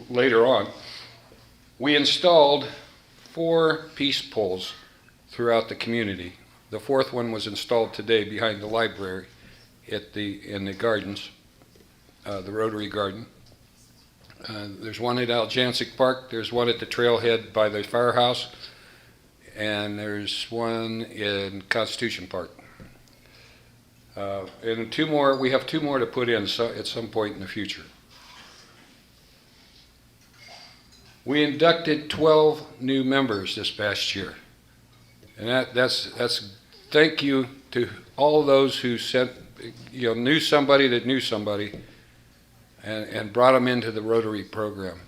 later on. We installed 4 peace poles throughout the community. The 4th one was installed today behind the library in the gardens, the Rotary Garden. There's one at Aljancic Park, there's one at the trailhead by the firehouse, and there's one in Constitution Park. And 2 more, we have 2 more to put in at some point in the future. We inducted 12 new members this past year. And that's thank you to all those who knew somebody that knew somebody and brought them into the Rotary program.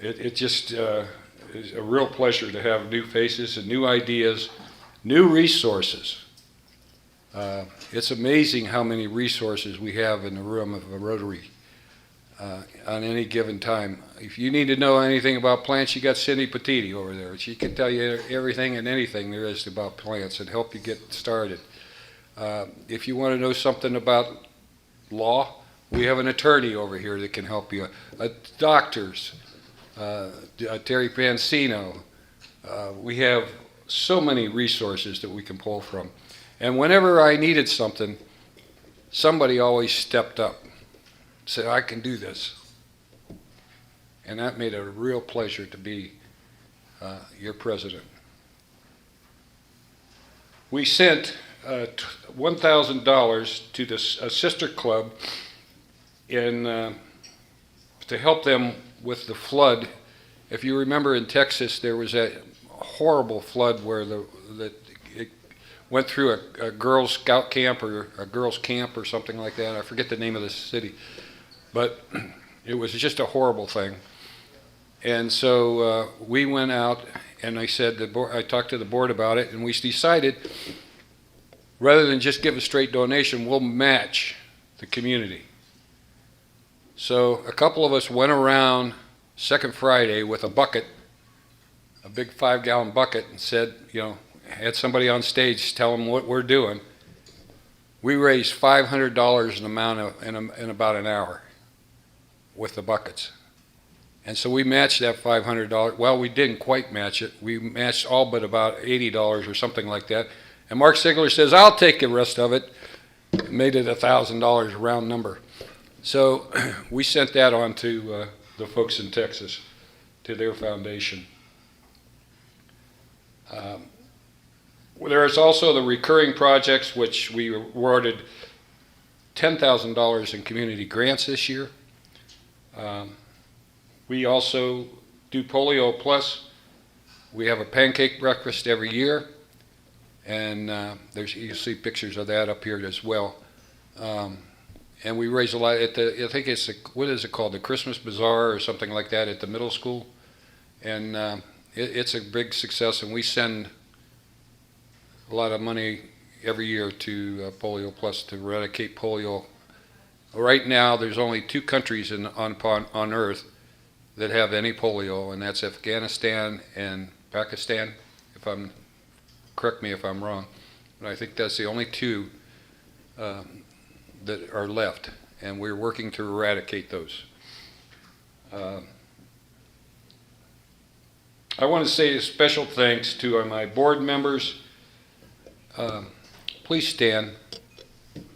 It just is a real pleasure to have new faces and new ideas, new resources. It's amazing how many resources we have in the room of a Rotary on any given time. If you need to know anything about plants, you got Cindy Petiti over there. She can tell you everything and anything there is about plants and help you get started. If you want to know something about law, we have an attorney over here that can help you. Doctors, Terry Pansino. We have so many resources that we can pull from. And whenever I needed something, somebody always stepped up. Said, I can do this. And that made it a real pleasure to be your president. We sent $1,000 to a sister club to help them with the flood. If you remember in Texas, there was a horrible flood where it went through a Girl Scout camp or a girls' camp or something like that. I forget the name of the city. But it was just a horrible thing. And so we went out, and I talked to the board about it, and we decided, rather than just give a straight donation, we'll match the community. So a couple of us went around second Friday with a bucket, a big 5-gallon bucket, and said, had somebody on stage tell them what we're doing. We raised $500 in about an hour with the buckets. And so we matched that $500. Well, we didn't quite match it. We matched all but about $80 or something like that. And Mark Sigler says, I'll take the rest of it. Made it $1,000 round number. So we sent that on to the folks in Texas, to their foundation. There is also the recurring projects, which we awarded $10,000 in community grants this year. We also do Polio Plus. We have a pancake breakfast every year, and you'll see pictures of that up here as well. And we raise a lot I think it's what is it called, the Christmas Bazaar or something like that at the middle school, and it's a big success. And we send a lot of money every year to Polio Plus to eradicate polio. Right now, there's only 2 countries on Earth that have any polio, and that's Afghanistan and Pakistan. Correct me if I'm wrong, but I think that's the only 2 that are left, and we're working to eradicate those. I want to say a special thanks to my board members. Please stand.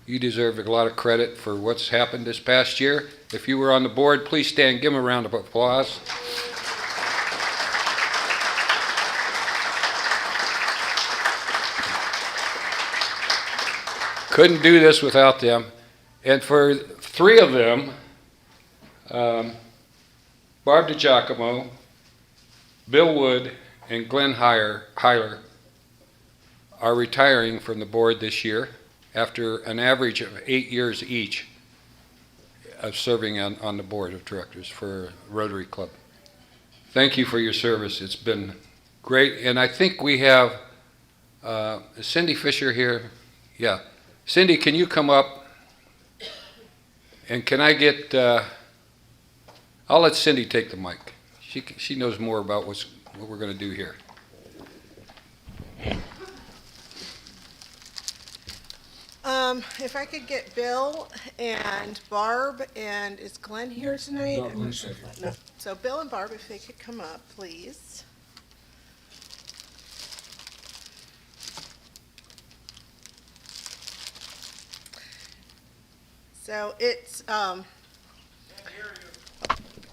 You deserve a lot of credit for what's happened this past year. If you were on the board, please stand. Give them a round of applause. Couldn't do this without them. And for 3 of them, Barb DiGiacomo, Bill Wood, and Glenn Heiler are retiring from the board this year after an average of 8 years each of serving on the board of directors for Rotary Club. Thank you for your service. It's been great. And I think we have is Cindy Fisher here? Yeah. Cindy, can you come up? And can I get, I'll let Cindy take the mic. She knows more about what we're going to do here. If I could get Bill and Barb, and is Glenn here tonight? No, Glenn's not here. No. So Bill and Barb, if they could come up, please. So it's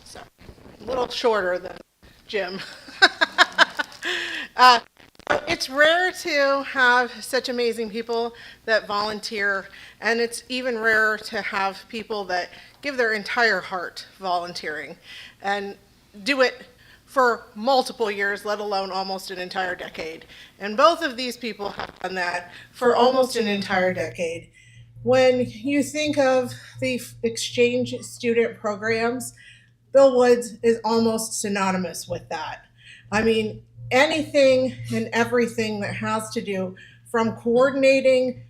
sorry, a little shorter than Jim. uh, it's rare to have such amazing people that volunteer, and it's even rarer to have people that give their entire heart volunteering and do it for multiple years, let alone almost an entire decade. And both of these people have done that for almost an entire decade. When you think of the exchange student programs, Bill Woods is almost synonymous with that. I mean, anything and everything that has to do from coordinating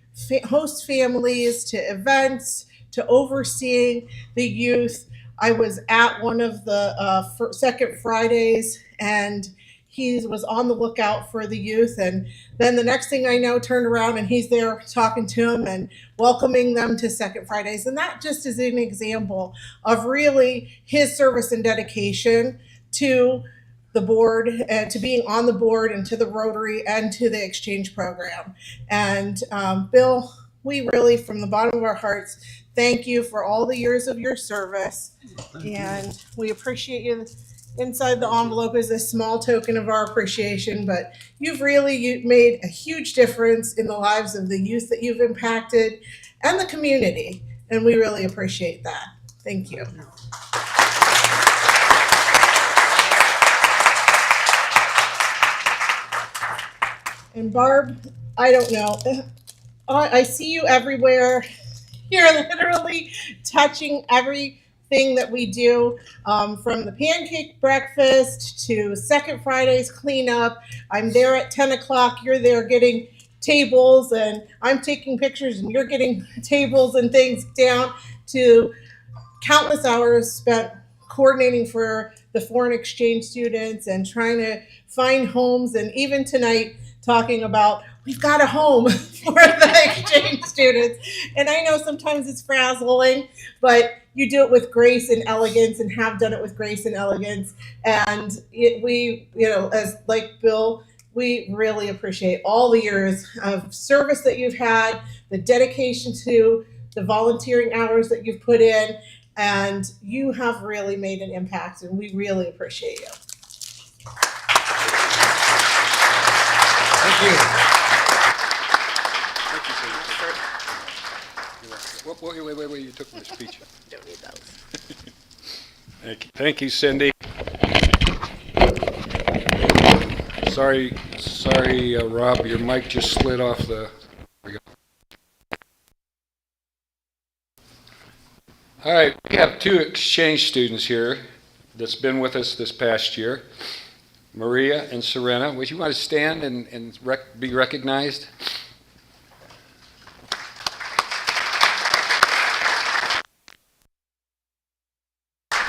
host families to events to overseeing the youth. I was at one of the Second Fridays, and he was on the lookout for the youth. And then the next thing I know, turned around and he's there talking to them and welcoming them to Second Fridays. And that just is an example of really his service and dedication to the board and to being on the board and to the Rotary and to the exchange program. And Bill, we really, from the bottom of our hearts, thank you for all the years of your service. And we appreciate you. Inside the envelope is a small token of our appreciation, but you've really made a huge difference in the lives of the youth that you've impacted and the community. And we really appreciate that. Thank you. And Barb, I don't know. I see you everywhere. You're literally touching everything that we do, from the pancake breakfast to Second Friday's cleanup. I'm there at 10 o'clock. You're there getting tables, and I'm taking pictures, and you're getting tables and things down to countless hours spent coordinating for the foreign exchange students and trying to find homes, and even tonight talking about we've got a home for the exchange students. And I know sometimes it's frazzling, but you do it with grace and elegance, and have done it with grace and elegance. And as like Bill, we really appreciate all the years of service that you've had, the dedication to the volunteering hours that you've put in, and you have really made an impact, and we really appreciate you. Thank you. Wait, you took my speech. Don't need those. Thank you, Cindy. Sorry, Rob, your mic just slid off the. There we go. All right, we have two exchange students here that's been with us this past year, Maria and Serena. Would you want to stand and be recognized?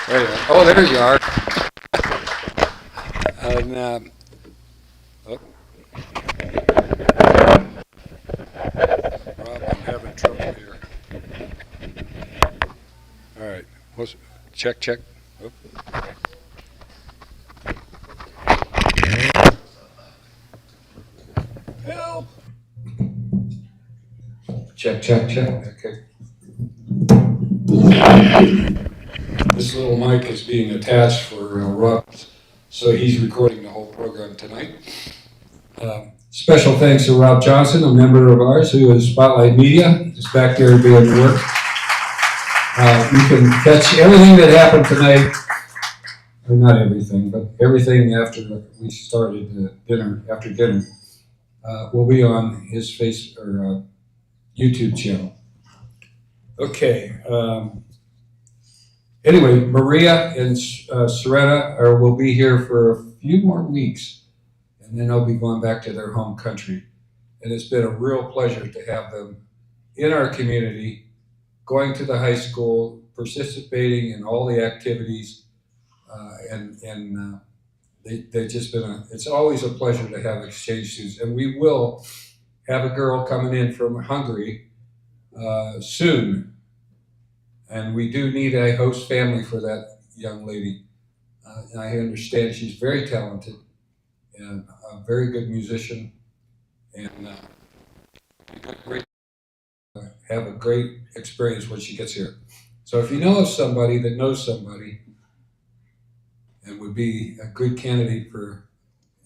There you are. Oh, there you are. And, Rob, I'm having trouble here. All right. Check. Oh. Help. Check. Okay. This little mic is being attached for Rob, so he's recording the whole program tonight. Special thanks to Rob Johnson, a member of ours who is Spotlight Media. He's back there doing work. You can catch everything that happened tonight, or not everything, but everything after we started after dinner, will be on his YouTube channel. Okay. Anyway, Maria and Serena will be here for a few more weeks, and then they'll be going back to their home country. And it's been a real pleasure to have them in our community, going to the high school, participating in all the activities, they've just been it's always a pleasure to have exchange students. And we will have a girl coming in from Hungary soon. And we do need a host family for that young lady. I understand she's very talented and a very good musician, and have a great experience when she gets here. So if you know of somebody that knows somebody and would be a good candidate for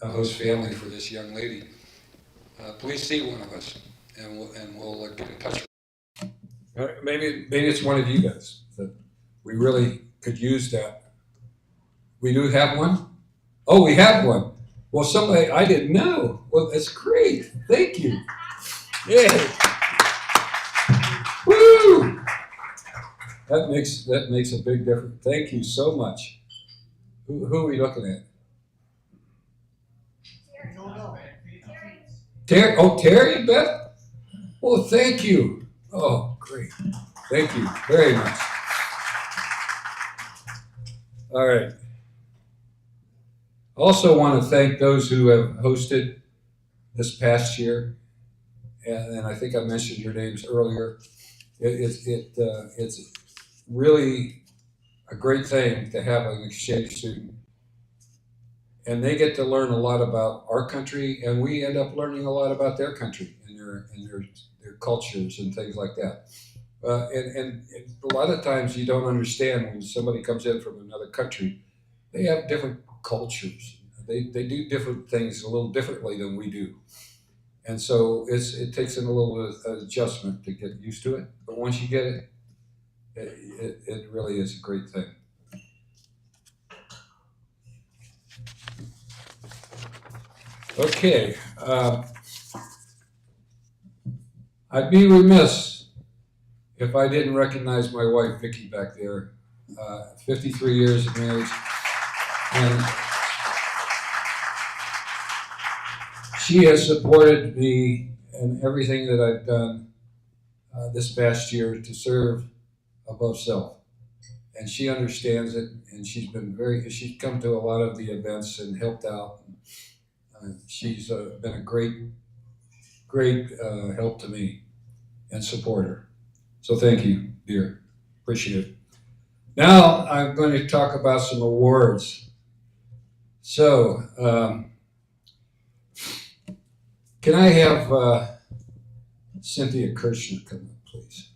a host family for this young lady, please see one of us, and we'll get in touch. Maybe it's one of you guys that we really could use that. We do have one. Oh, we have one. Well, somebody I didn't know. Well, that's great. Thank you. Yeah. Woo! That makes a big difference. Thank you so much. Who are we looking at? Terry. Oh, Terry, Beth. Well, thank you. Oh, great. Thank you very much. All right. Also want to thank those who have hosted this past year, and I think I mentioned your names earlier. It's really a great thing to have an exchange student, and they get to learn a lot about our country, and we end up learning a lot about their country and their cultures and things like that. And a lot of times you don't understand when somebody comes in from another country. They have different cultures. They do different things a little differently than we do. And so it takes them a little bit of adjustment to get used to it. But once you get it, it really is a great thing. Okay. I'd be remiss if I didn't recognize my wife, Vicki, back there. 53 years of marriage. And she has supported me in everything that I've done this past year to serve above self. And she understands it, and she's come to a lot of the events and helped out. She's been a great help to me and supporter. So thank you, dear. Appreciate it. Now I'm going to talk about some awards. So, can I have Cynthia Kirchner come up, please?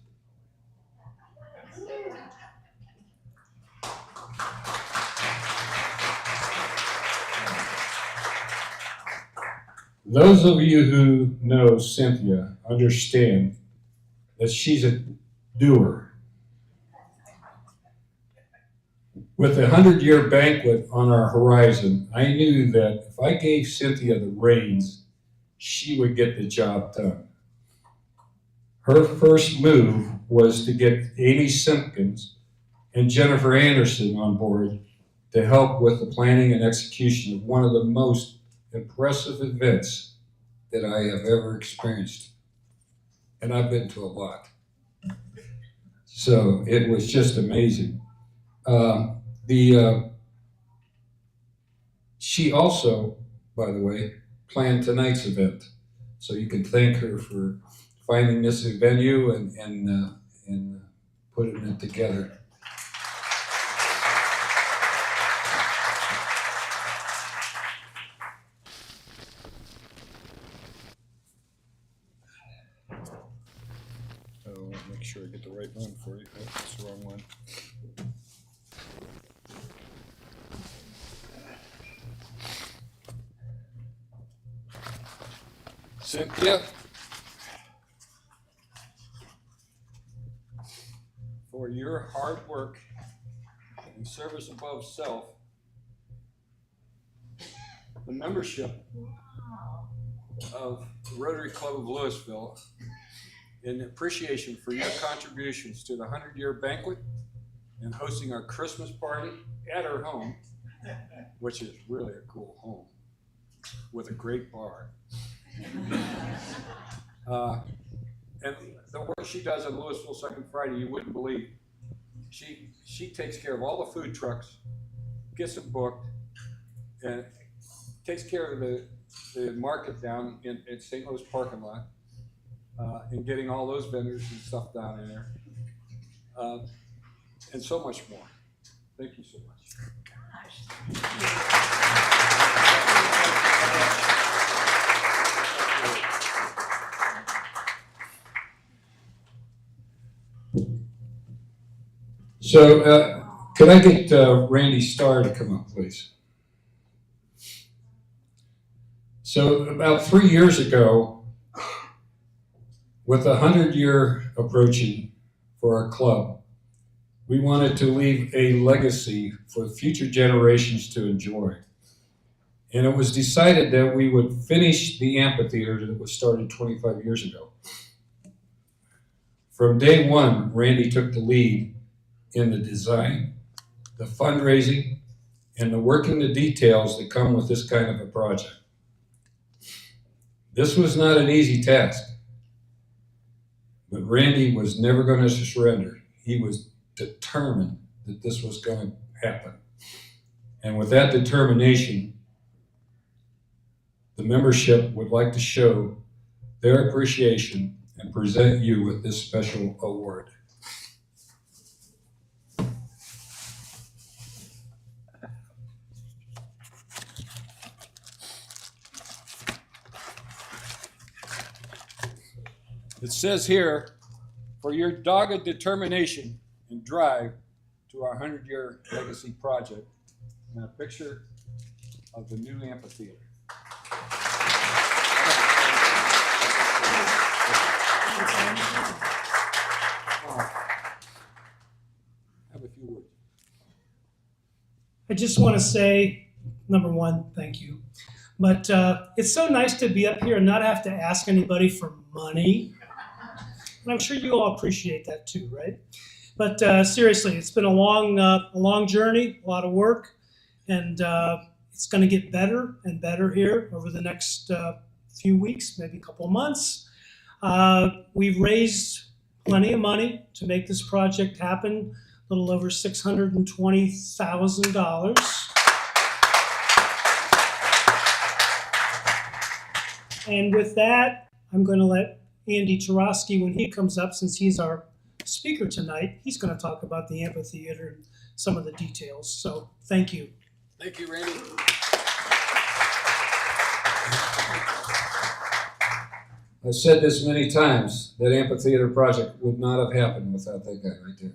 Those of you who know Cynthia understand that she's a doer. With the 100-year banquet on our horizon, I knew that if I gave Cynthia the reins, she would get the job done. Her first move was to get Amy Simpkins and Jennifer Anderson on board to help with the planning and execution of one of the most impressive events that I have ever experienced. And I've been to a lot. So it was just amazing. She also, by the way, planned tonight's event. So you can thank her for finding this venue and putting it together. Oh, make sure I get the right one for you. Oh, that's the wrong one. Cynthia, for your hard work and service above self, the membership of the Rotary Club of Louisville, in appreciation for your contributions to the 100-year banquet and hosting our Christmas party at our home, which is really a cool home with a great bar. And the work she does on Louisville Second Friday, you wouldn't believe. She takes care of all the food trucks, gets them booked, and takes care of the market down in St. Louis parking lot. and getting all those vendors and stuff down in there, and so much more. Thank you so much. So, could I get Randy Starr to come up, please? So, about 3 years ago, with the 100-year approaching for our club, we wanted to leave a legacy for future generations to enjoy. And it was decided that we would finish the amphitheater that was started 25 years ago. From day one, Randy took the lead in the design, the fundraising, and the working the details that come with this kind of a project. This was not an easy task, but Randy was never going to surrender. He was determined that this was going to happen. And with that determination, the membership would like to show their appreciation and present you with this special award. It says here, for your dogged determination and drive to our 100-year legacy project, and a picture of the new amphitheater. Have a few words. I just want to say, number one, thank you. But it's so nice to be up here and not have to ask anybody for money. And I'm sure you all appreciate that too, right? But seriously, it's been a long journey, a lot of work, and it's going to get better and better here over the next few weeks, maybe a couple of months. We've raised plenty of money to make this project happen, a little over $620,000. And with that, I'm going to let Andy Tarosky, when he comes up, since he's our speaker tonight, he's going to talk about the amphitheater and some of the details. So thank you. Thank you, Randy. I've said this many times, that amphitheater project would not have happened without that guy right there.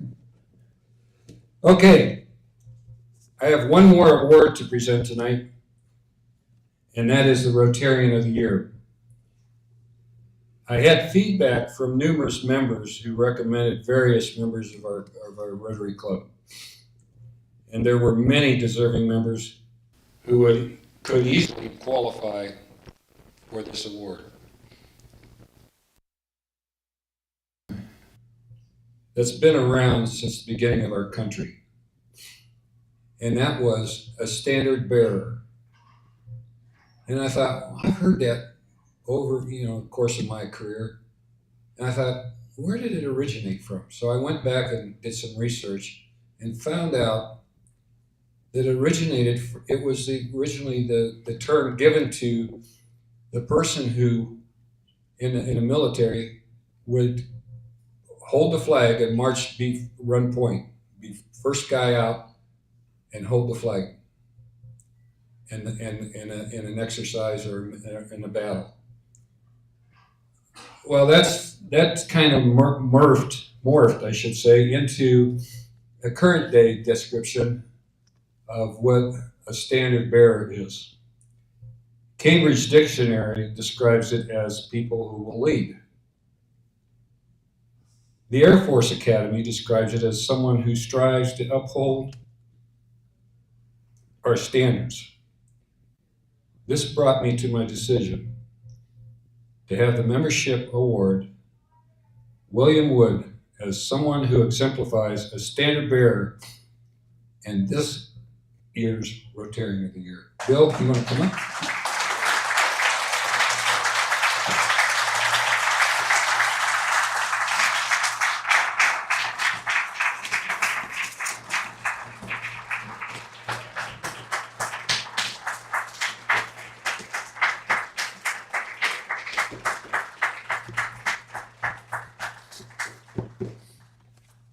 Okay, I have one more award to present tonight, and that is the Rotarian of the Year. I had feedback from numerous members who recommended various members of our Rotary Club. And there were many deserving members who could easily qualify for this award. That's been around since the beginning of our country. And that was a standard bearer. And I thought, well, I've heard that over, the course of my career. And I thought, where did it originate from? So I went back and did some research and found out that it was originally the term given to the person who, in the military, would hold the flag and march, run point, be first guy out and hold the flag in an exercise or in a battle. Well, that's kind of morphed, I should say, into a current day description of what a standard bearer is. Cambridge Dictionary describes it as people who will lead. The Air Force Academy describes it as someone who strives to uphold our standards. This brought me to my decision to have the membership award William Wood as someone who exemplifies a standard bearer in this year's Rotarian of the Year. Bill, you want to come up?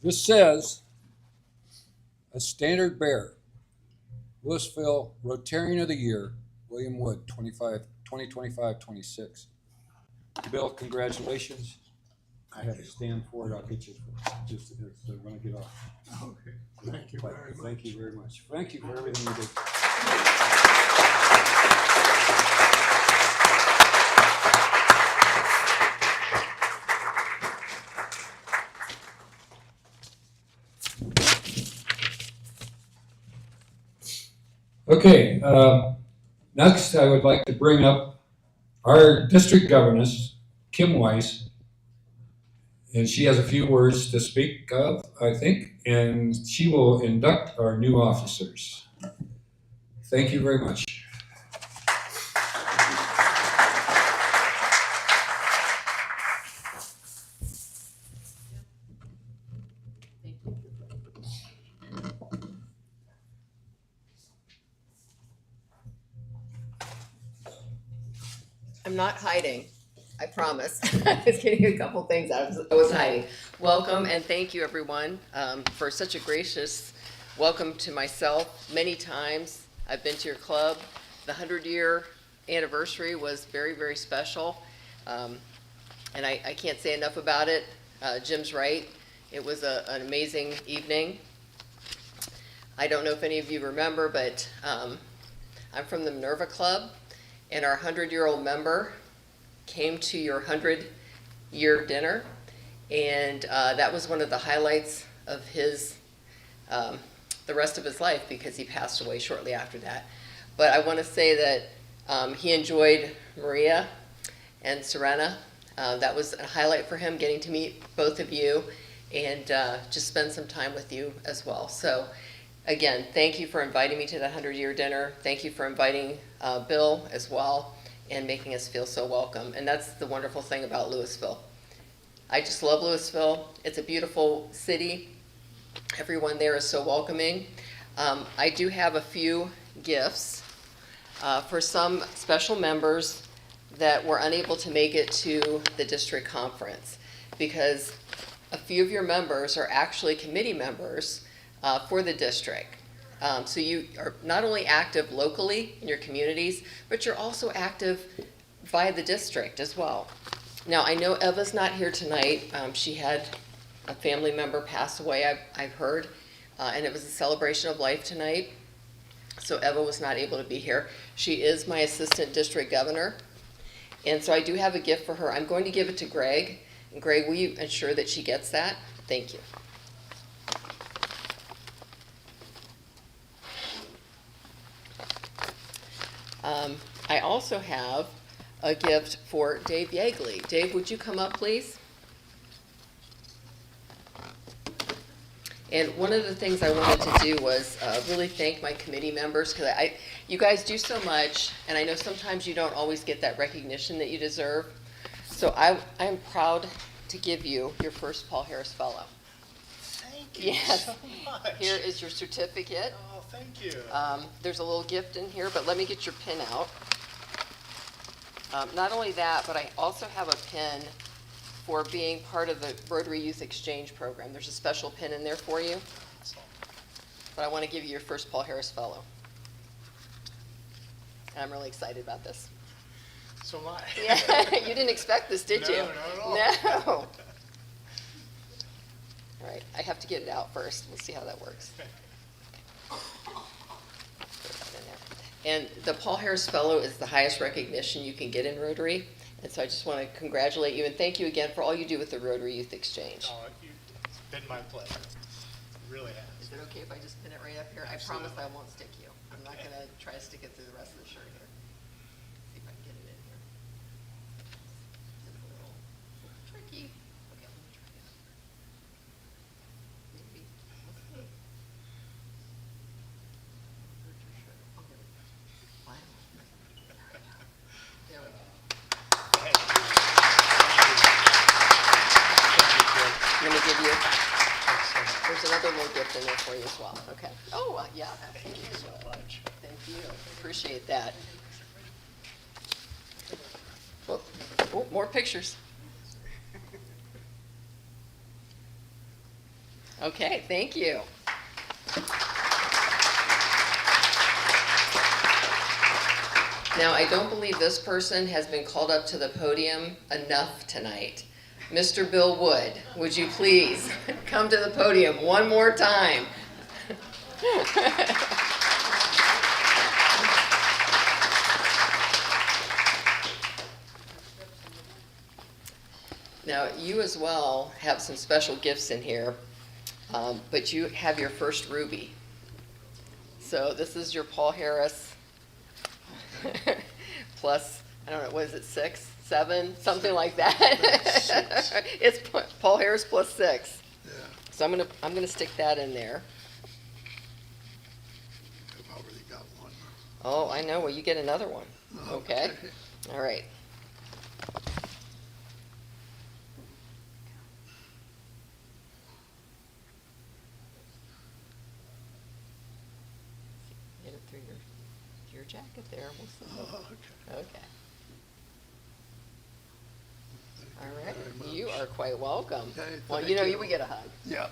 This says, a standard bearer, Louisville Rotarian of the Year, William Wood, 2025-26. Bill, congratulations. I have a stand for it. I'll get you just when I get off. Okay, thank you very much. Thank you very much. Thank you for everything you did. Okay, next I would like to bring up our district governess, Kim Weiss, and she has a few words to speak of, I think, and she will induct our new officers. Thank you very much. I'm not hiding, I promise. I was getting a couple things out. I was hiding. Welcome and thank you, everyone, for such a gracious welcome to myself. Many times I've been to your club. The 100-year anniversary was very, very special, and I can't say enough about it. Jim's right. It was an amazing evening. I don't know if any of you remember, but I'm from the Minerva Club. And our 100-year-old member came to your 100-year dinner, and that was one of the highlights of his, the rest of his life, because he passed away shortly after that. But I want to say that he enjoyed Maria and Serena. That was a highlight for him, getting to meet both of you and just spend some time with you as well. So again, thank you for inviting me to that 100-year dinner. Thank you for inviting Bill as well and making us feel so welcome. And that's the wonderful thing about Louisville. I just love Louisville. It's a beautiful city. Everyone there is so welcoming. I do have a few gifts for some special members that were unable to make it to the district conference, because a few of your members are actually committee members for the district. So you are not only active locally in your communities, but you're also active via the district as well. Now, I know Eva's not here tonight. She had a family member pass away, I've heard, and it was a celebration of life tonight. So Eva was not able to be here. She is my assistant district governor, and so I do have a gift for her. I'm going to give it to Greg. And Greg, will you ensure that she gets that? Thank you. I also have a gift for Dave Yeagley. Dave, would you come up, please? And one of the things I wanted to do was really thank my committee members, because you guys do so much, and I know sometimes you don't always get that recognition that you deserve. So I'm proud to give you your first Paul Harris Fellow. Thank you Yes. so much. Here is your certificate. Oh, thank you. There's a little gift in here, but let me get your pin out. Not only that, but I also have a pin for being part of the Rotary Youth Exchange Program. There's a special pin in there for you, but I want to give you your first Paul Harris Fellow. And I'm really excited about this. So am I. Yeah, you didn't expect this, did you? No, not at all. No. All right, I have to get it out first. We'll see how that works. And the Paul Harris Fellow is the highest recognition you can get in Rotary. And so I just want to congratulate you and thank you again for all you do with the Rotary Youth Exchange. Oh, it's been my pleasure. It really has. Is it okay if I just pin it right up here? I promise I won't stick you. I'm not going to try to stick it through the rest of the shirt here. See if I can get it in here. It's a little tricky. Okay, let me try it. Maybe. Let's see. Where's your shirt? Oh, there we go. Wow. There we go. Thank you. I'm going to give you, Thanks so much. there's another little gift in there for you as well. Okay. Oh, yeah. Thank you so much. Thank you. Appreciate that. Oh, more pictures. Okay, thank you. Now, I don't believe this person has been called up to the podium enough tonight. Mr. Bill Wood, would you please come to the podium one more time? Now, you as well have some special gifts in here, but you have your first ruby. So this is your Paul Harris plus, I don't know, what is it, 6, 7, something like that? It's Paul Harris plus 6. Yeah, So I'm gonna stick that in there. I've already got one. Oh, I know. Well, you get another one. Okay. All right. Get it through your jacket there. We'll see. Oh, okay. Okay. All Thank right. very much. You are quite welcome. Okay, Well, thank you know, you. you would get a hug. Yeah,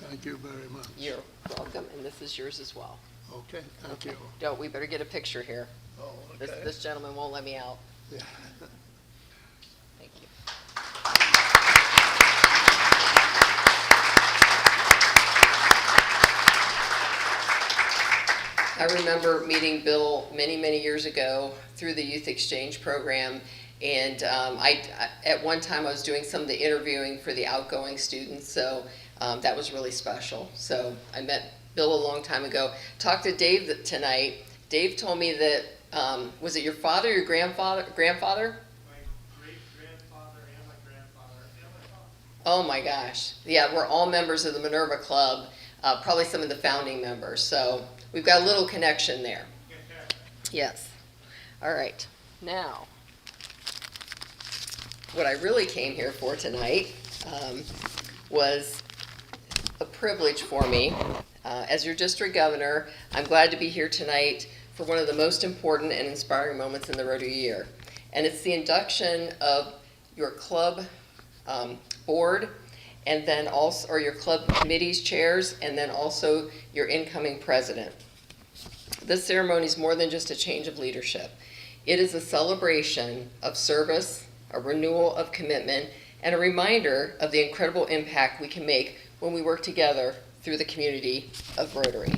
thank you very much. You're welcome, and this is yours as well. Okay, thank you. Don't, we better get a picture here. Oh, This, okay. this gentleman won't let me out. Yeah. Thank you. I remember meeting Bill many, many years ago through the Youth Exchange Program. And at one time, I was doing some of the interviewing for the outgoing students, so that was really special. So I met Bill a long time ago. Talked to Dave tonight. Dave told me that, was it your father, your grandfather? My great-grandfather and my grandfather and my father. Oh my gosh. Yeah, we're all members of the Minerva Club, probably some of the founding members. So we've got a little connection there. Yes. All right. Now, what I really came here for tonight was a privilege for me. As your district governor, I'm glad to be here tonight for one of the most important and inspiring moments in the Rotary year. And it's the induction of your club board, and then also, or your club committees chairs, and then also your incoming president. This ceremony is more than just a change of leadership. It is a celebration of service, a renewal of commitment, and a reminder of the incredible impact we can make when we work together through the community of Rotary.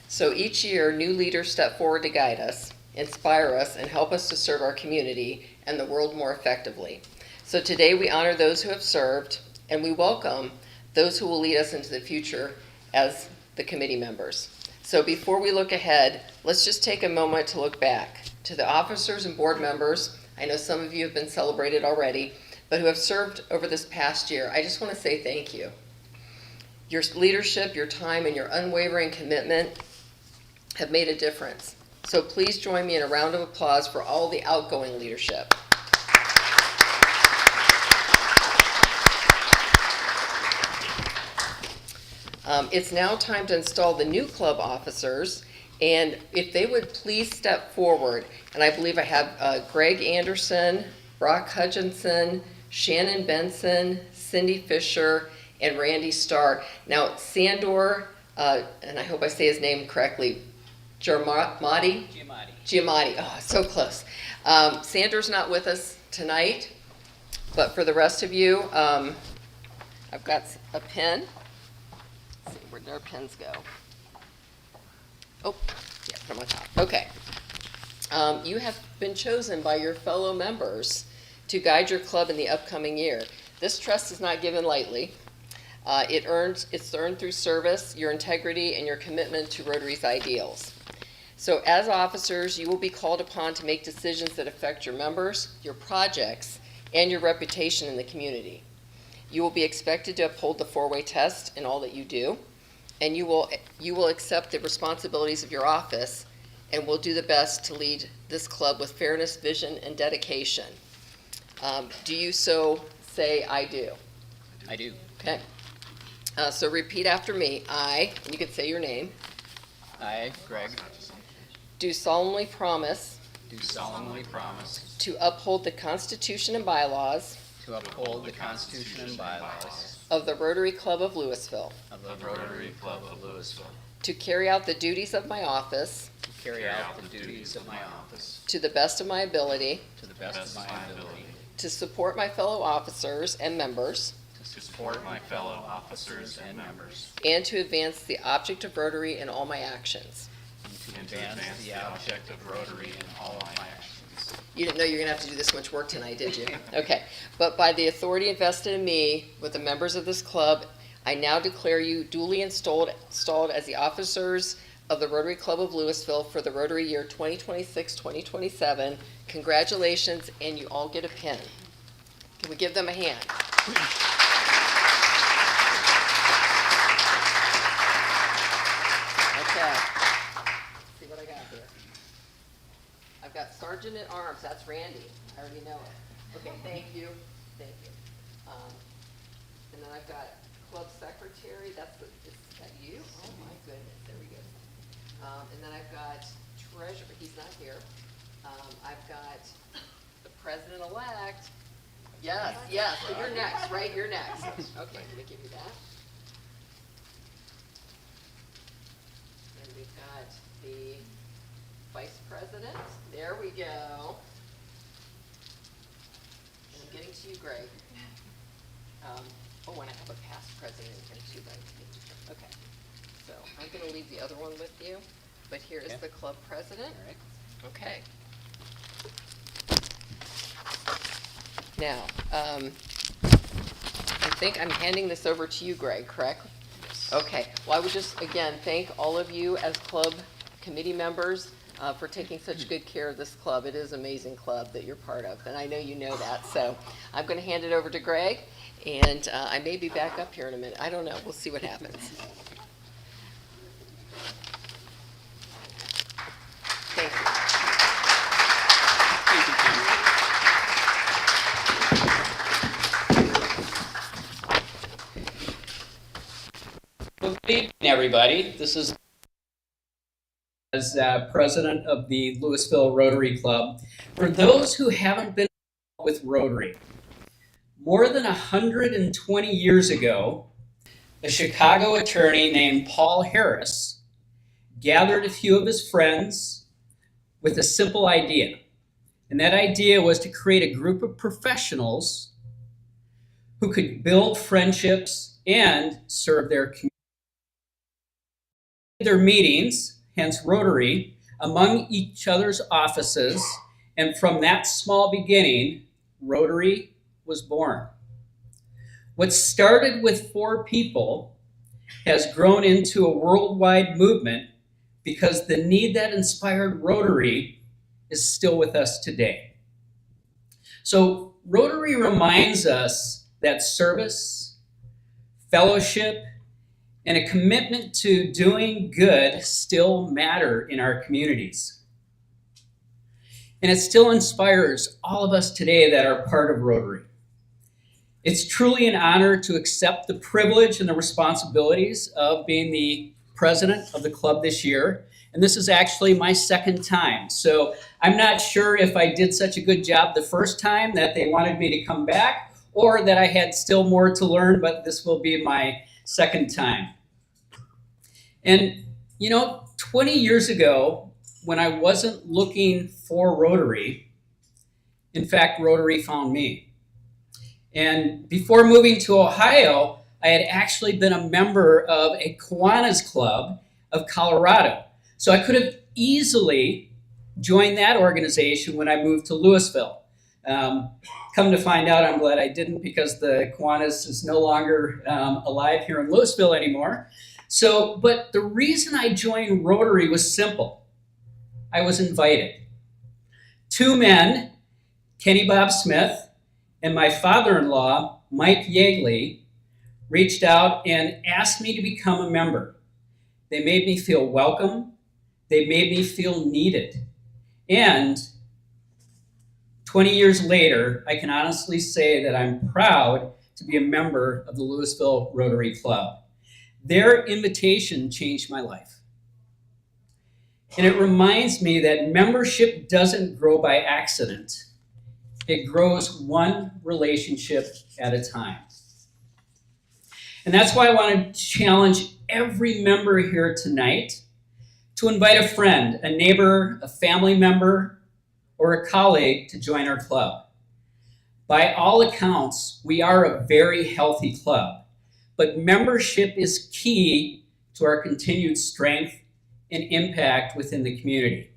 So each year, new leaders step forward to guide us, inspire us, and help us to serve our community and the world more effectively. So today we honor those who have served, and we welcome those who will lead us into the future as the committee members. So before we look ahead, let's just take a moment to look back. To the officers and board members, I know some of you have been celebrated already, but who have served over this past year, I just want to say thank you. Your leadership, your time, and your unwavering commitment have made a difference. So please join me in a round of applause for all the outgoing leadership. It's now time to install the new club officers, and if they would please step forward. And I believe I have Greg Anderson, Brock Hutchinson, Shannon Benson, Cindy Fisher, and Randy Starr. Now, Sandor, and I hope I say his name correctly, Giamatti, oh, so close. Sandor's not with us tonight, but for the rest of you, I've got a pen. Let's see, where'd our pens go? Oh, yeah, put them on top. Okay. You have been chosen by your fellow members to guide your club in the upcoming year. This trust is not given lightly. It's earned through service, your integrity, and your commitment to Rotary's ideals. So as officers, you will be called upon to make decisions that affect your members, your projects, and your reputation in the community. You will be expected to uphold the four-way test in all that you do, and you will accept the responsibilities of your office and will do the best to lead this club with fairness, vision, and dedication. Do you so say, I do? I do. Okay. So repeat after me. I, and you can say your name, I, Greg, do solemnly promise do solemnly promise to uphold the Constitution and bylaws to uphold the Constitution and bylaws of the Rotary Club of Louisville, of the Rotary Club of Louisville, to carry out the duties of my office to carry out the duties of my office to the best of my ability, to the best of my ability, to support my fellow officers and members, to support my fellow officers and members, and to advance the object of Rotary in all my actions. and to advance the object of Rotary in all my actions. You didn't know you were going to have to do this much work tonight, did you? Okay. But by the authority invested in me with the members of this club, I now declare you duly installed as the officers of the Rotary Club of Louisville for the Rotary year 2026-2027. Congratulations, and you all get a pin. Can we give them a hand? Okay. See what I got here. I've got Sergeant at Arms, that's Randy, I already know it. Okay, thank you, thank you. And then I've got Club Secretary, is that you? Oh my goodness, there we go. And then I've got Treasurer, he's not here. I've got the President-elect. Yes, yes, so you're next, right, you're next. Okay, let me give you that. And we've got the Vice President. There we go. And I'm getting to you, Greg. And I have a past president here too, but okay. So I'm going to leave the other one with you, but here is the club president. All right. Okay. Now, I think I'm handing this over to you, Greg, correct? Yes. Okay. Well, I would just, again, thank all of you as club committee members for taking such good care of this club. It is an amazing club that you're part of, and I know you know that. So I'm going to hand it over to Greg, and I may be back up here in a minute. I don't know. We'll see what happens. Thank you. Good evening, everybody. This is as president of the Louisville Rotary Club. For those who haven't been with Rotary, more than 120 years ago, a Chicago attorney named Paul Harris gathered a few of his friends with a simple idea. And that idea was to create a group of professionals who could build friendships and serve their community. Their meetings, hence Rotary, among each other's offices, and from that small beginning, Rotary was born. What started with 4 people has grown into a worldwide movement because the need that inspired Rotary is still with us today. So Rotary reminds us that service, fellowship, and a commitment to doing good still matter in our communities. And it still inspires all of us today that are part of Rotary. It's truly an honor to accept the privilege and the responsibilities of being the president of the club this year. And this is actually my second time. So I'm not sure if I did such a good job the first time that they wanted me to come back, or that I had still more to learn, but this will be my second time. And 20 years ago, when I wasn't looking for Rotary, in fact, Rotary found me. And before moving to Ohio, I had actually been a member of a Kiwanis Club of Colorado. So I could have easily joined that organization when I moved to Louisville. Come to find out, I'm glad I didn't, because the Kiwanis is no longer alive here in Louisville anymore. But the reason I joined Rotary was simple. I was invited. 2 men, Kenny Bob Smith and my father-in-law, Mike Yeagley, reached out and asked me to become a member. They made me feel welcome. They made me feel needed. And 20 years later, I can honestly say that I'm proud to be a member of the Louisville Rotary Club. Their invitation changed my life. And it reminds me that membership doesn't grow by accident. It grows one relationship at a time. And that's why I want to challenge every member here tonight to invite a friend, a neighbor, a family member, or a colleague to join our club. By all accounts, we are a very healthy club, but membership is key to our continued strength and impact within the community.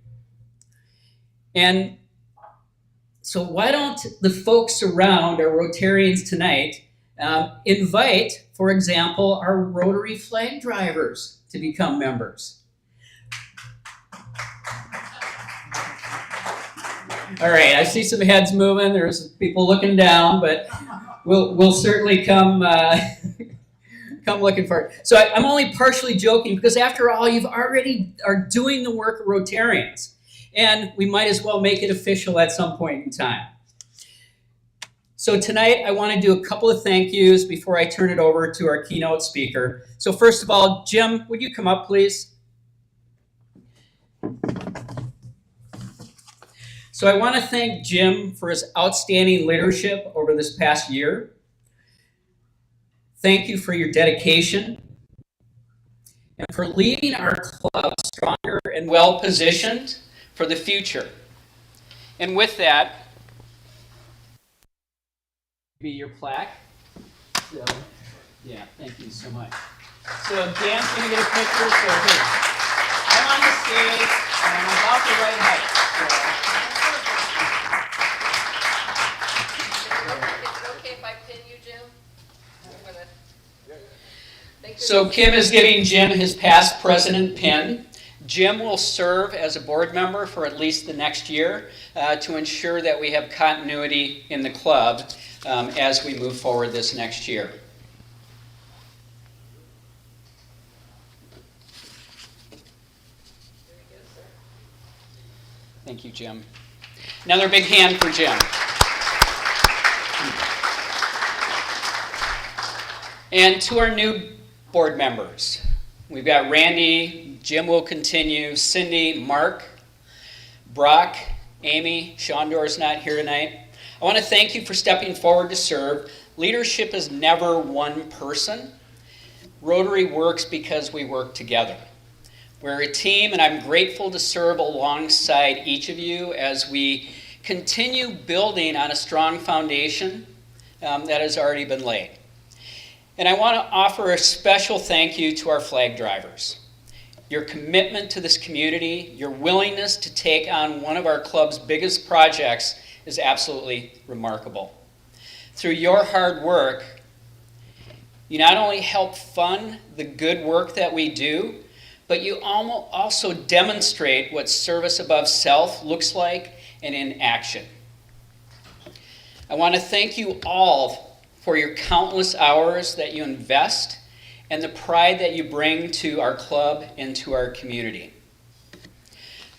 And so why don't the folks around, our Rotarians tonight, invite, for example, our Rotary flag drivers to become members. All right, I see some heads moving. There's people looking down, but we'll certainly come come looking for it. So I'm only partially joking because after all, you've already are doing the work of Rotarians, and we might as well make it official at some point in time. So tonight, I want to do a couple of thank yous before I turn it over to our keynote speaker. So first of all, Jim, would you come up, please? So I want to thank Jim for his outstanding leadership over this past year. Thank you for your dedication and for leaving our club stronger and well-positioned for the future. And with that, be your plaque. So, yeah, thank you so much. So Dan's going to get a picture. So here, I'm on the stage and I'm about the right height. So Kim is giving Jim his past president pin. Jim will serve as a board member for at least the next year to ensure that we have continuity in the club as we move forward this next year. Thank you, Jim. Another big hand for Jim. And to our new board members, we've got Randy, Jim will continue, Cindy, Mark, Brock, Amy, Shondor's not here tonight. I want to thank you for stepping forward to serve. Leadership is never one person. Rotary works because we work together. We're a team, and I'm grateful to serve alongside each of you as we continue building on a strong foundation that has already been laid. And I want to offer a special thank you to our flag drivers. Your commitment to this community, your willingness to take on one of our club's biggest projects is absolutely remarkable. Through your hard work, you not only help fund the good work that we do, but you also demonstrate what service above self looks like and in action. I want to thank you all for your countless hours that you invest and the pride that you bring to our club and to our community.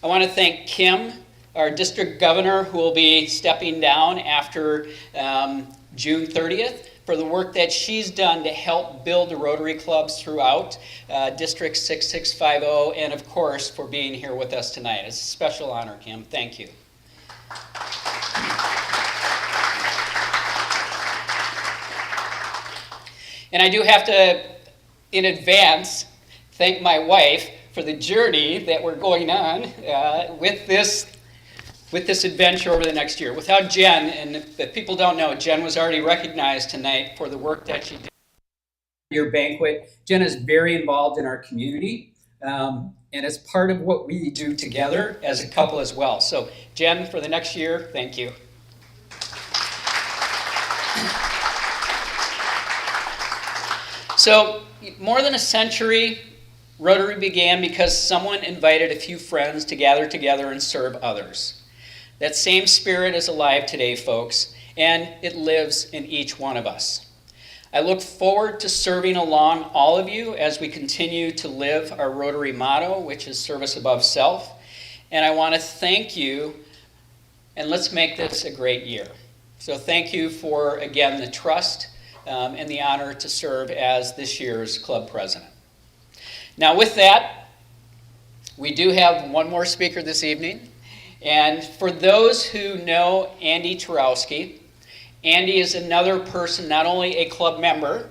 I want to thank Kim, our district governor, who will be stepping down after June 30th, for the work that she's done to help build the Rotary clubs throughout District 6650, and of course for being here with us tonight. It's a special honor, Kim. Thank you. And I do have to, in advance, thank my wife for the journey that we're going on with this adventure over the next year. Without Jen, and if people don't know, Jen was already recognized tonight for the work that she did. Your Banquet. Jen is very involved in our community, and it's part of what we do together as a couple as well. So Jen, for the next year, thank you. So, more than a century, Rotary began because someone invited a few friends to gather together and serve others. That same spirit is alive today, folks, and it lives in each one of us. I look forward to serving along all of you as we continue to live our Rotary motto, which is service above self. And I want to thank you, and let's make this a great year. So thank you for, again, the trust and the honor to serve as this year's club president. Now with that, we do have one more speaker this evening. And for those who know Andy Tarowski, Andy is another person, not only a club member,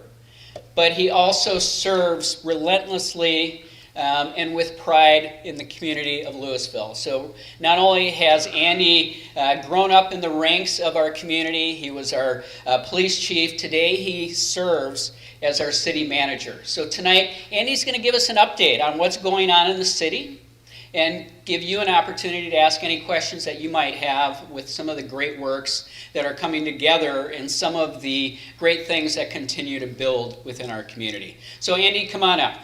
but he also serves relentlessly and with pride in the community of Louisville. So not only has Andy grown up in the ranks of our community, he was our police chief. Today he serves as our city manager. So tonight, Andy's going to give us an update on what's going on in the city and give you an opportunity to ask any questions that you might have with some of the great works that are coming together and some of the great things that continue to build within our community. So Andy, come on up.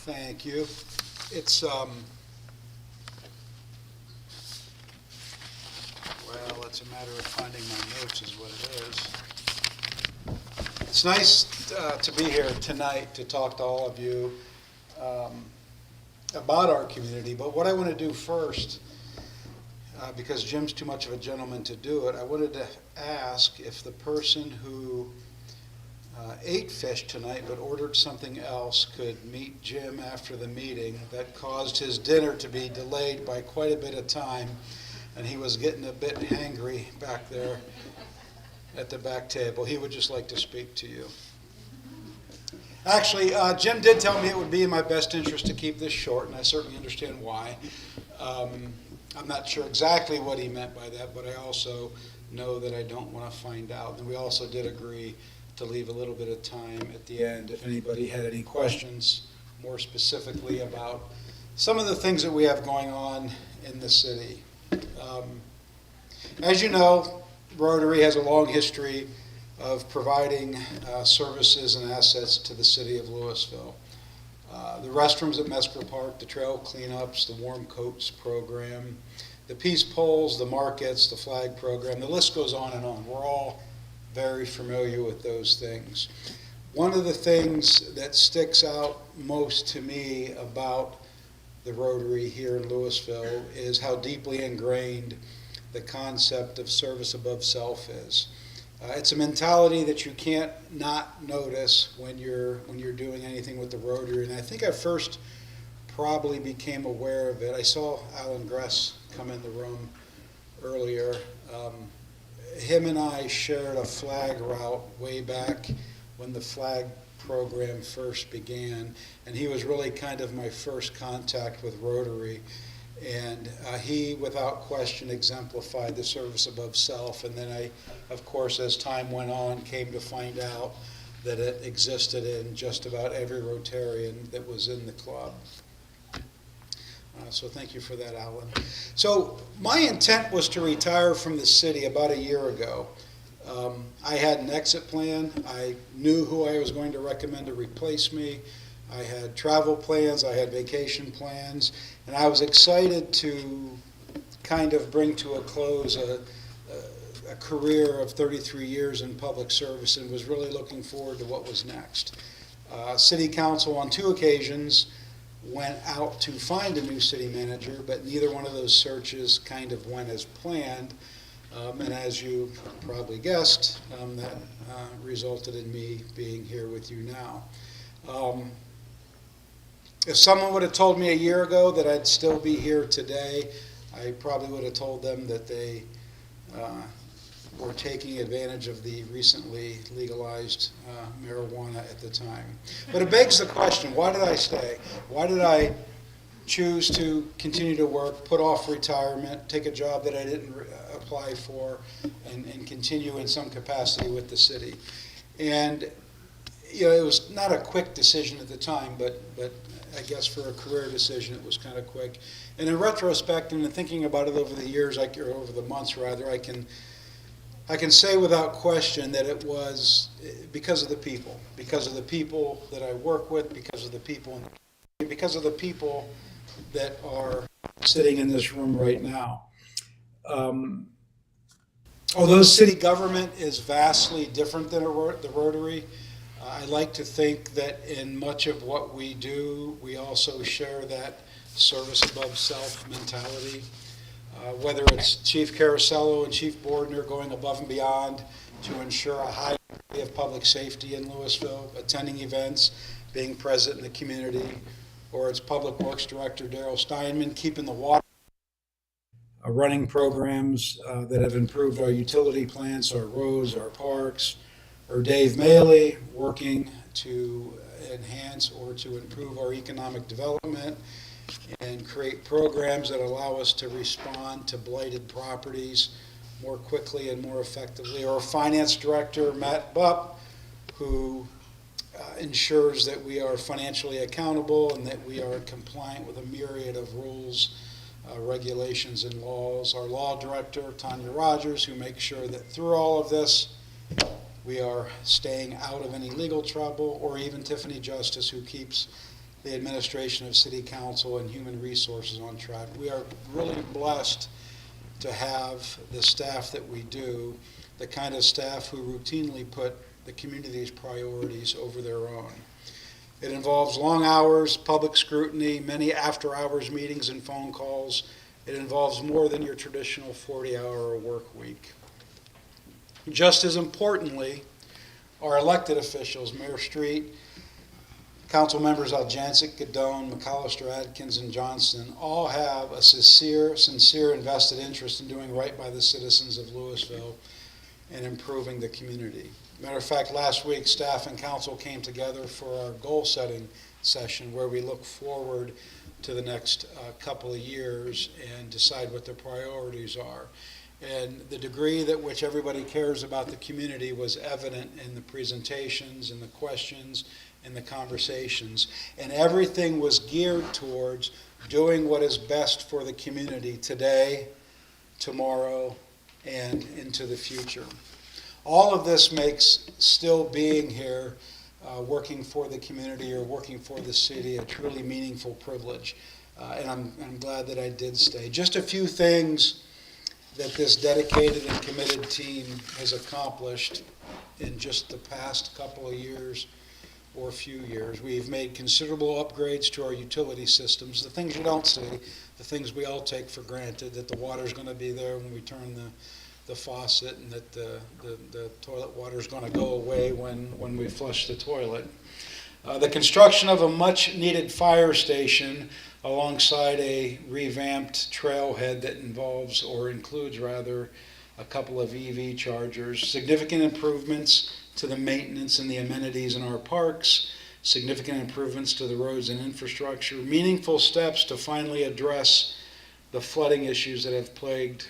Thank you. It's, well, it's a matter of finding my notes is what it is. It's nice to be here tonight to talk to all of you about our community, but what I want to do first, because Jim's too much of a gentleman to do it, I wanted to ask if the person who ate fish tonight but ordered something else could meet Jim after the meeting. That caused his dinner to be delayed by quite a bit of time, and he was getting a bit hangry back there at the back table. He would just like to speak to you. Actually, Jim did tell me it would be in my best interest to keep this short, and I certainly understand why. I'm not sure exactly what he meant by that, but I also know that I don't want to find out. And we also did agree to leave a little bit of time at the end if anybody had any questions more specifically about some of the things that we have going on in the city. As you know, Rotary has a long history of providing services and assets to the city of Louisville. The restrooms at Mesker Park, the trail cleanups, the warm coats program, the peace poles, the markets, the flag program, the list goes on and on. We're all very familiar with those things. One of the things that sticks out most to me about the Rotary here in Louisville is how deeply ingrained the concept of service above self is. It's a mentality that you can't not notice when you're doing anything with the Rotary, and I think I first probably became aware of it. I saw Alan Gress come in the room earlier. Him and I shared a flag route way back when the flag program first began, and he was really kind of my first contact with Rotary. And he, without question, exemplified the service above self. And then I, of course, as time went on, came to find out that it existed in just about every Rotarian that was in the club. So thank you for that, Alan. So my intent was to retire from the city about a year ago. I had an exit plan. I knew who I was going to recommend to replace me. I had travel plans, I had vacation plans, and I was excited to kind of bring to a close a career of 33 years in public service, and was really looking forward to what was next. City Council on 2 occasions went out to find a new city manager, but neither one of those searches kind of went as planned. And as you probably guessed, that resulted in me being here with you now. If someone would have told me a year ago that I'd still be here today, I probably would have told them that they were taking advantage of the recently legalized marijuana at the time. But it begs the question, why did I stay? Why did I choose to continue to work, put off retirement, take a job that I didn't apply for, and continue in some capacity with the city? And you know, it was not a quick decision at the time, but I guess for a career decision, it was kind of quick. And in retrospect, and in thinking about it over the years, or over the months rather, I can say without question that it was because of the people that I work with, because of the people that are sitting in this room right now. Although city government is vastly different than the Rotary, I like to think that in much of what we do, we also share that service above self mentality. Whether it's Chief Carasello and Chief Bordner going above and beyond to ensure a high degree of public safety in Louisville, attending events, being present in the community, or it's Public Works Director Daryl Steinman keeping the water, running programs that have improved our utility plants, our roads, our parks, or Dave Maley working to enhance or to improve our economic development and create programs that allow us to respond to blighted properties more quickly and more effectively. Or Finance Director Matt Bupp, who ensures that we are financially accountable and that we are compliant with a myriad of rules, regulations, and laws. Our Law Director, Tanya Rogers, who makes sure that through all of this, we are staying out of any legal trouble, or even Tiffany Justice, who keeps the administration of City Council and Human Resources on track. We are really blessed to have the staff that we do, the kind of staff who routinely put the community's priorities over their own. It involves long hours, public scrutiny, many after-hours meetings and phone calls. It involves more than your traditional 40-hour work week. Just as importantly, our elected officials, Mayor Street, Council members Aljancic, Godone, McAllister, Adkins, and Johnston, all have a sincere invested interest in doing right by the citizens of Louisville and improving the community. Matter of fact, last week, staff and council came together for our goal-setting session where we look forward to the next couple of years and decide what the priorities are. And the degree that which everybody cares about the community was evident in the presentations and the questions and the conversations. And everything was geared towards doing what is best for the community today, tomorrow, and into the future. All of this makes still being here, working for the community or working for the city, a truly meaningful privilege. And I'm glad that I did stay. Just a few things that this dedicated and committed team has accomplished in just the past couple of years or few years. We've made considerable upgrades to our utility systems, the things you don't see, the things we all take for granted, that the water's going to be there when we turn the faucet and that the toilet water is going to go away when we flush the toilet. The construction of a much-needed fire station alongside a revamped trailhead that involves, or includes rather, a couple of EV chargers. Significant improvements to the maintenance and the amenities in our parks. Significant improvements to the roads and infrastructure. Meaningful steps to finally address the flooding issues that have plagued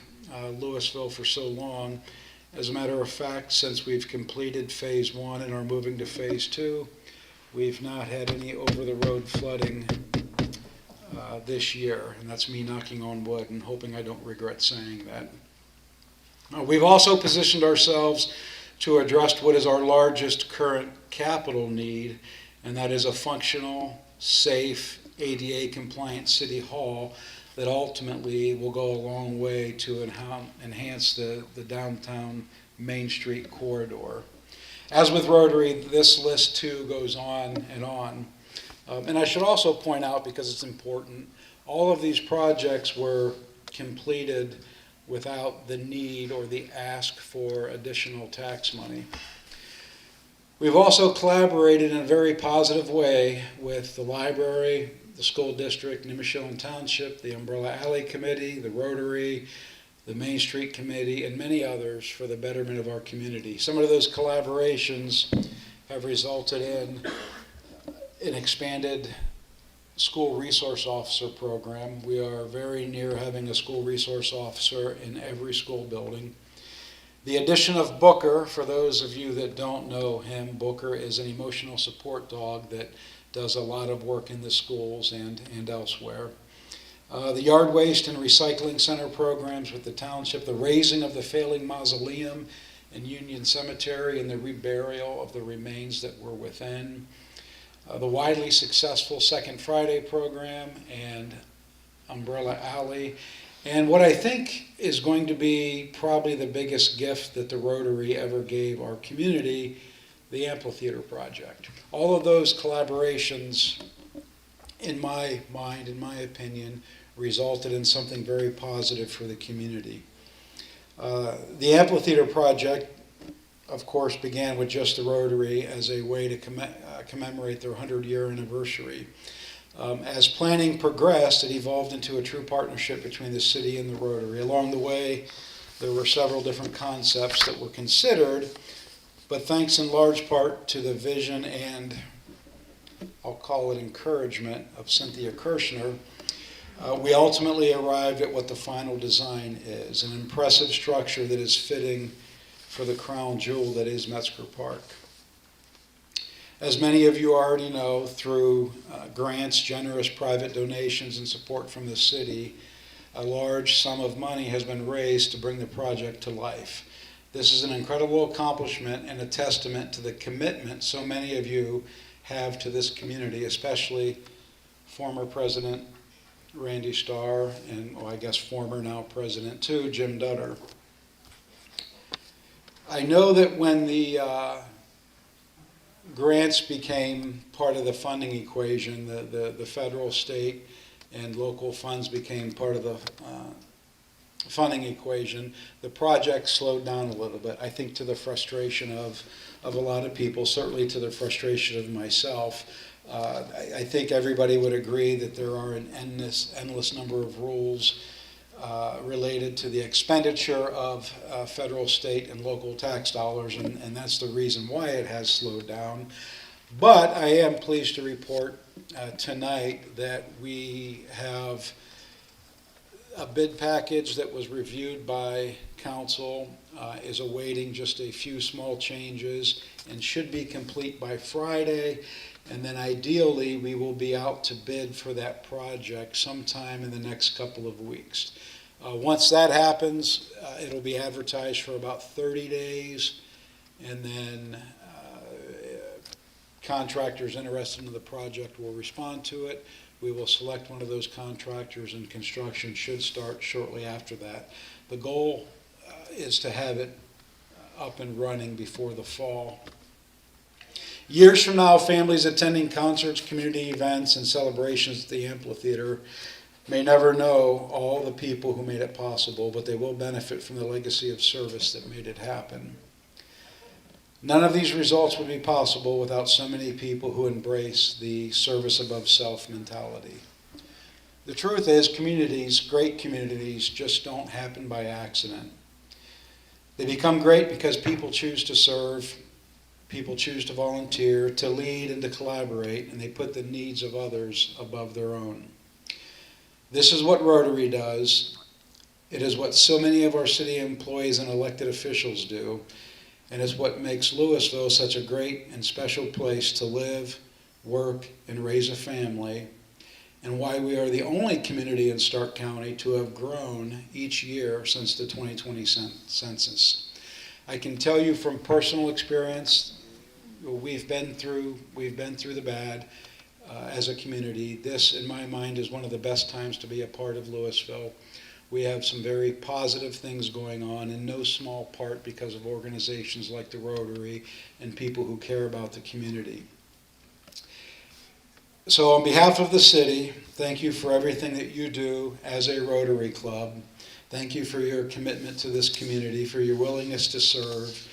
Louisville for so long. As a matter of fact, since we've completed phase 1 and are moving to phase 2, we've not had any over-the-road flooding this year, and that's me knocking on wood and hoping I don't regret saying that. We've also positioned ourselves to address what is our largest current capital need, and that is a functional, safe, ADA-compliant City Hall that ultimately will go a long way to enhance the downtown Main Street corridor. As with Rotary, this list too goes on and on. And I should also point out, because it's important, all of these projects were completed without the need or the ask for additional tax money. We've also collaborated in a very positive way with the library, the school district, Nimishillen Township, the Umbrella Alley Committee, the Rotary, the Main Street Committee, and many others for the betterment of our community. Some of those collaborations have resulted in an expanded school resource officer program. We are very near having a school resource officer in every school building. The addition of Booker, for those of you that don't know him, Booker is an emotional support dog that does a lot of work in the schools and elsewhere. The yard waste and recycling center programs with the township, the raising of the failing mausoleum in Union Cemetery and the reburial of the remains that were within. The widely successful Second Friday program and Umbrella Alley. And what I think is going to be probably the biggest gift that the Rotary ever gave our community, the amphitheater project. All of those collaborations, in my mind, in my opinion, resulted in something very positive for the community. The amphitheater project, of course, began with just the Rotary as a way to commemorate their 100-year anniversary. As planning progressed, it evolved into a true partnership between the city and the Rotary. Along the way, there were several different concepts that were considered, but thanks in large part to the vision and, I'll call it, encouragement of Cynthia Kirshner, we ultimately arrived at what the final design is, an impressive structure that is fitting for the crown jewel that is Metzger Park. As many of you already know, through grants, generous private donations, and support from the city, a large sum of money has been raised to bring the project to life. This is an incredible accomplishment and a testament to the commitment so many of you have to this community, especially former President Randy Starr and, I guess, former now President too, Jim Dutter. I know that when the grants became part of the funding equation, the federal, state, and local funds became part of the funding equation, the project slowed down a little bit, I think to the frustration of a lot of people, certainly to the frustration of myself. I think everybody would agree that there are an endless number of rules related to the expenditure of federal, state, and local tax dollars, and that's the reason why it has slowed down. But I am pleased to report tonight that we have a bid package that was reviewed by council, is awaiting just a few small changes and should be complete by Friday. And then ideally, we will be out to bid for that project sometime in the next couple of weeks. Once that happens, it'll be advertised for about 30 days, and then contractors interested in the project will respond to it. We will select one of those contractors, and construction should start shortly after that. The goal is to have it up and running before the fall. Years from now, families attending concerts, community events, and celebrations at the amphitheater may never know all the people who made it possible, but they will benefit from the legacy of service that made it happen. None of these results would be possible without so many people who embrace the service above self mentality. The truth is, communities, great communities, just don't happen by accident. They become great because people choose to serve, people choose to volunteer, to lead, and to collaborate, and they put the needs of others above their own. This is what Rotary does. It is what so many of our city employees and elected officials do, and it's what makes Louisville such a great and special place to live, work, and raise a family, and why we are the only community in Stark County to have grown each year since the 2020 census. I can tell you from personal experience, we've been through the bad as a community. This, in my mind, is one of the best times to be a part of Louisville. We have some very positive things going on, in no small part because of organizations like the Rotary and people who care about the community. So on behalf of the city, thank you for everything that you do as a Rotary Club. Thank you for your commitment to this community, for your willingness to serve,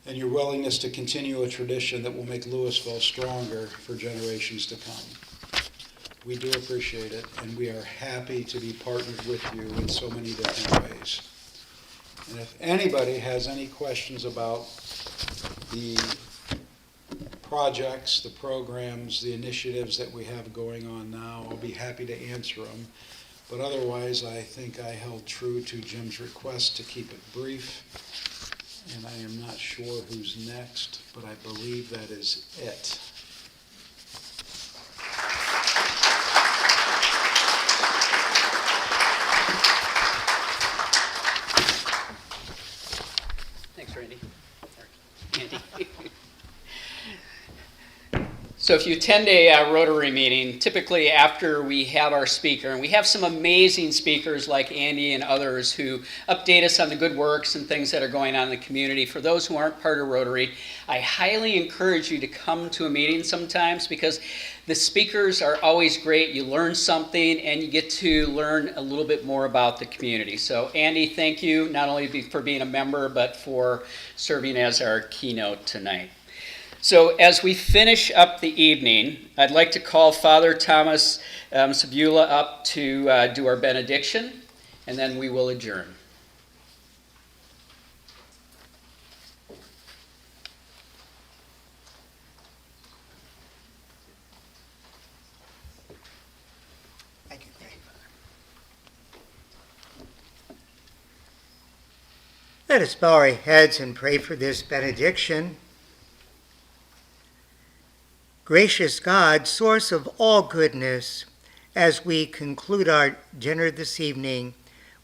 and your willingness to continue a tradition that will make Louisville stronger for generations to come. We do appreciate it, and we are happy to be partnered with you in so many different ways. And if anybody has any questions about the projects, the programs, the initiatives that we have going on now, I'll be happy to answer them. But otherwise, I think I held true to Jim's request to keep it brief. And I am not sure who's next, but I believe that is it. Thanks, Randy. Or Andy. So if you attend a Rotary meeting, typically after we have our speaker, and we have some amazing speakers like Andy and others who update us on the good works and things that are going on in the community. For those who aren't part of Rotary, I highly encourage you to come to a meeting sometimes because the speakers are always great. You learn something and you get to learn a little bit more about the community. So Andy, thank you not only for being a member, but for serving as our keynote tonight. So as we finish up the evening, I'd like to call Father Thomas Sabula up to do our benediction, and then we will adjourn. Thank you, Greg. Let us bow our heads and pray for this benediction. Gracious God, source of all goodness, as we conclude our dinner this evening,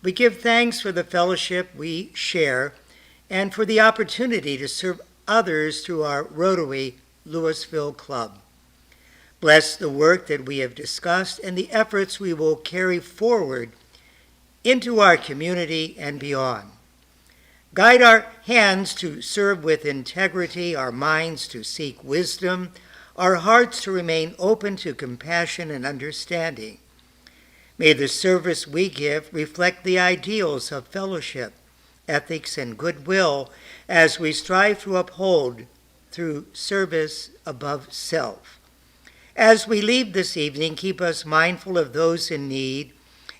we give thanks for the fellowship we share and for the opportunity to serve others through our Rotary Louisville Club. Bless the work that we have discussed and the efforts we will carry forward into our community and beyond. Guide our hands to serve with integrity, our minds to seek wisdom, our hearts to remain open to compassion and understanding. May the service we give reflect the ideals of fellowship, ethics, and goodwill as we strive to uphold through service above self. As we leave this evening, keep us mindful of those in need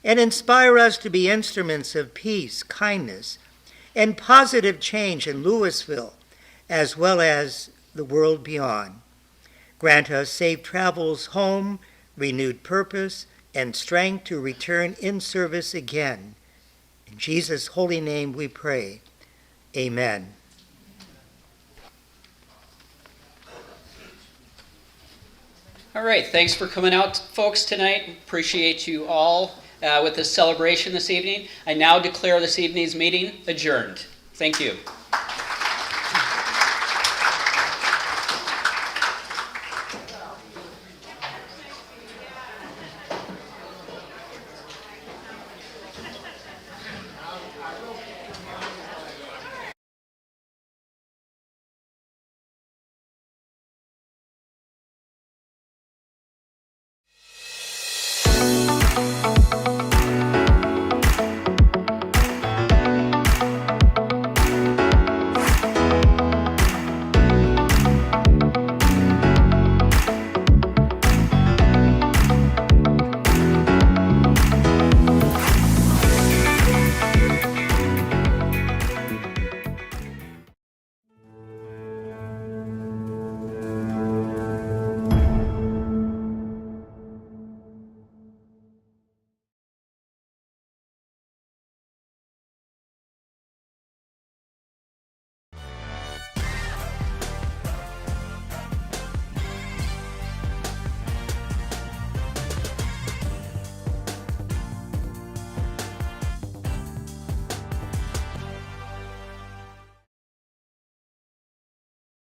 and inspire us to be instruments of peace, kindness, and positive change in Louisville, as well as the world beyond. Grant us safe travels home, renewed purpose, and strength to return in service again. In Jesus' holy name we pray. Amen. All right, thanks for coming out, folks, tonight. Appreciate you all with this celebration this evening. I now declare this evening's meeting adjourned. Thank you.